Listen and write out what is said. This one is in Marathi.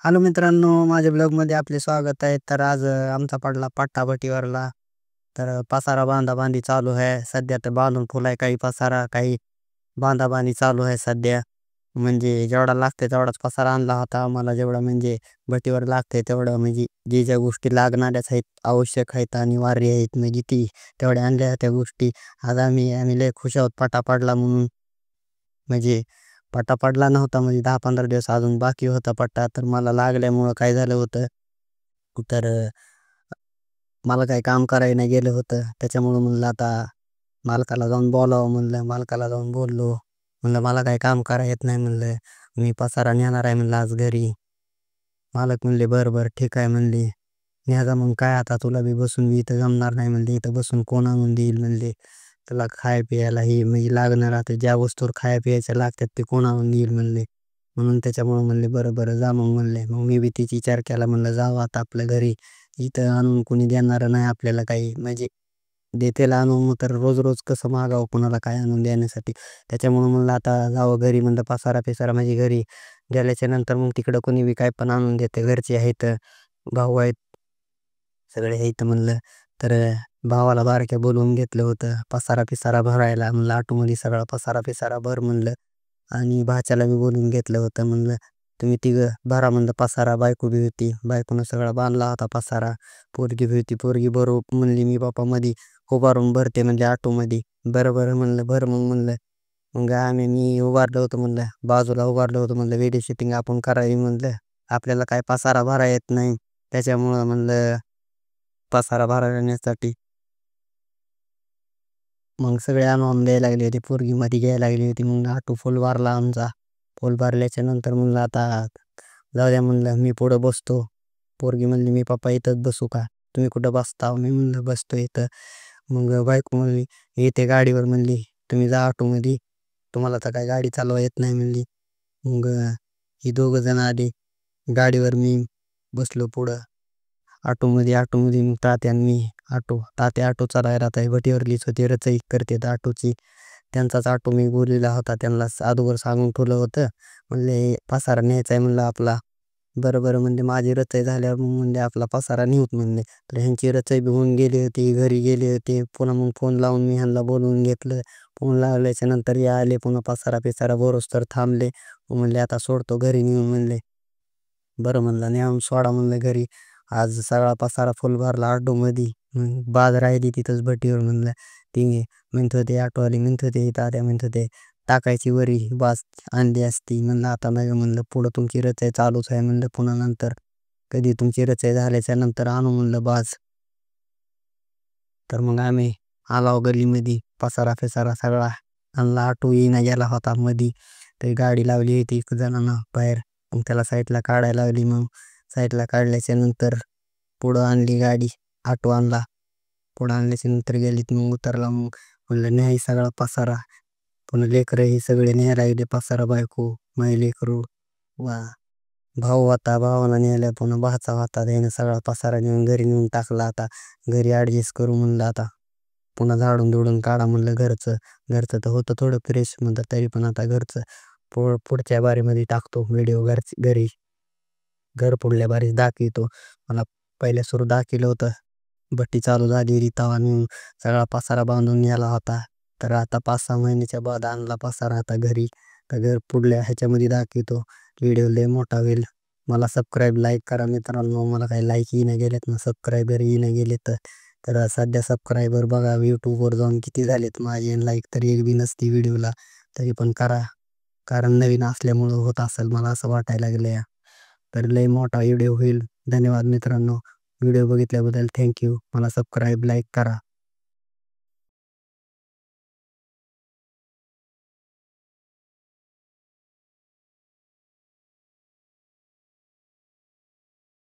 हॅलो मित्रांनो, माझ्या ब्लॉगमध्ये आपले स्वागत आहे. तर आज आमचा पडला पट्टा भटीवरला. तर पसारा बांधाबांधी चालू आहे सध्या. तर बांधून फुलाय काही पसारा, काही बांधाबांधी चालू आहे सध्या. म्हणजे जेवढा लागते तेवढाच पसारा आणला होता आम्हाला. जेवढा म्हणजे भटीवर लागते तेवढं, म्हणजे जे ज्या गोष्टी लागणाऱ्याच आहेत, आवश्यक आहेत, अनिवार्य आहेत, म्हणजे ती तेवढ्या आणल्या त्या गोष्टी. आज आम्ही लय खुश आहोत पट्टा पडला म्हणून. म्हणजे पट्टा पडला नव्हता, म्हणजे 10-15 दिवस अजून बाकी होता पट्टा. तर मला लागल्यामुळं काय झालं होतं, तर मला काही काम करायला नाही गेलं होतं. त्याच्यामुळं म्हणलं आता मालकाला जाऊन बोलावं. म्हणलं मालकाला जाऊन बोललो. म्हणलं मला काही काम करा येत नाही, म्हणलं मी पसारा नेणार आहे म्हणलं आज घरी. मालक म्हणले बरं बरं ठीक आहे म्हणले, न्याजा मग काय आता, तुला बी बसून बी इथं जमणार नाही म्हणले, इथं बसून कोण आणून देईल म्हणले. तुला खाय प्यायला ही म्हणजे लागणार, आता ज्या वस्तूवर खाया प्यायच्या लागतात ते कोण आणून देईल म्हणले. म्हणून त्याच्यामुळं म्हणले बरं बरं जा मग म्हणले. मग मी बी तिची विचार केला, म्हणलं जावं आता आपल्या घरी. इथं आणून कोणी देणार नाही आपल्याला काही, म्हणजे देतेला आणून तर रोज रोज कसं मागावं कोणाला काय आणून देण्यासाठी. त्याच्यामुळं म्हणलं आता जावं घरी, म्हणलं पसारा पिसारा म्हणजे घरी गेल्याच्या नंतर मग तिकडं कोणी बी काय पण आणून देते. घरचे आहेत, भाऊ आहेत, सगळे आहेत म्हणलं. तर भावाला बारक्या बोलवून घेतलं होतं पसारा पिसारा भरायला. म्हणलं ऑटोमध्ये सगळा पसारा पिसारा भर म्हणलं. आणि भाच्याला बी बोलवून घेतलं होतं. म्हणलं तुम्ही तिघं भरा म्हणलं पसारा. बायको बी होती, बायकोनं सगळा बांधला होता पसारा. पोरगी बी होती, पोरगी बरोबर म्हणली मी बापा मध्ये उभारून भरते म्हणजे ऑटोमध्ये. बरं बरं म्हणलं भर मग म्हणलं. मग मी उभारलं होतं म्हणलं, बाजूला उभारलं होतं म्हणलं, व्हिडिओ शूटिंग आपण करावी म्हणलं. आपल्याला काय पसारा भरा येत नाही, त्याच्यामुळं म्हणलं पसारा भरण्यासाठी मग सगळे आणून द्यायला लागले होते. पोरगी मध्ये घ्यायला लागली होती. मग ऑटो फुल भरला आमचा. फुल भरल्याच्या नंतर म्हणलं आता जाऊ द्या म्हणलं, मी पुढं बसतो. पोरगी म्हणली मी पप्पा इथंच बसू का, तुम्ही कुठं बसता. मी म्हणलं बसतो इथं. मग बायको म्हणली येते गाडीवर, म्हणली तुम्ही जा ऑटोमध्ये, तुम्हाला तर काय गाडी चालवा येत नाही म्हणली. मग ही दोघं जण आले गाडीवर, मी बसलो पुढं ऑटोमध्ये मग तात्या आणि मी. तात्या ऑटो चालवायला आता भटीवरलीच होती, रचई करते ऑटोची. त्यांचाच ऑटो मी बोललेला होता, त्यांना अगोदर सांगून ठेवलं होतं. म्हणले पसारा न्यायचा आहे म्हणलं आपला. बरं बरं म्हणले, माझी रचई झाल्यावर मग म्हणले आपला पसारा नेऊत म्हणले. तर ह्यांची रचई बी होऊन गेली होती, घरी गेले होते. पुन्हा मग फोन लावून मी ह्यांना बोलवून घेतलं. फोन लावल्याच्या नंतर हे आले, पुन्हा पसारा पिसारा बरोस तर थांबले. म्हणले आता सोडतो घरी नेऊन म्हणले. बरं म्हणलं नेऊन सोडा म्हणलं घरी. आज सगळा पसारा फुल भरला ऑटोमध्ये. बाद राहिली तिथंच भटीवर म्हणलं. ती म्हणत होते ऑटोवाली, म्हणत होते तात्या म्हणत होते टाकायची वरी बास आणली असती. म्हणलं आता नाही म्हणलं, पुढं तुमची रचई चालूच आहे म्हणलं, पुन्हा नंतर कधी तुमची रचई झाल्याच्या नंतर आणू म्हणलं बाज. तर मग आम्ही आलो गल्लीमध्ये, पसारा फिसारा सगळा आणला. ऑटो येईना गेला होता मधी, तर गाडी लावली होती एक जणांना बाहेर. मग त्याला साईडला काढायला लावली. मग साईडला काढल्याच्या नंतर पुढं आणली गाडी, ऑटो आणला. पुढं आणल्याच्या नंतर गेलीत. मग उतरला. मग म्हणलं न्याय सगळा पसारा. पुन्हा लेकरं हे सगळे न्यायला लागले पसारा, बायको माझे लेकरू वा भाऊ होता, भावाला न्यायला. पुन्हा भाचा होता, त्याने सगळा पसारा नेऊन घरी नेऊन टाकला. आता घरी ॲडजस्ट करू म्हणलं आता. पुन्हा झाडून धुडून काढा म्हणलं घरचं. घरचं तर होतं थोडं फ्रेश म्हणतात, तरी पण आता घरचं पुढच्या बारीमध्ये टाकतो व्हिडिओ. घरी घर पुढल्या बारीस दाखवितो. मला पहिल्या सुरू दाखवलं होतं, भट्टी चालू झाली होती तेव्हा मी सगळा पसारा बांधून नेला होता. तर आता 5-6 महिन्याच्या बाद आणला पसारा आता घरी. तर घर पुढल्या ह्याच्यामध्ये दाखवतो. व्हिडिओ लय मोठा होईल. मला सबस्क्राईब लाईक करा मित्रांनो. मला काही लाईक येईना गेलेत ना, सबस्क्रायबर येईना गेले. तर सध्या सबस्क्रायबर बघा यूट्यूबवर जाऊन किती झालेत माझे. लाईक तर एक बी नसती व्हिडिओला, तरी पण करा, कारण नवीन असल्यामुळं होत असेल मला असं वाटायला लागलं. तर लय मोठा व्हिडिओ होईल. धन्यवाद मित्रांनो, व्हिडिओ बघितल्याबद्दल थँक्यू. मला सबस्क्राईब लाईक करा.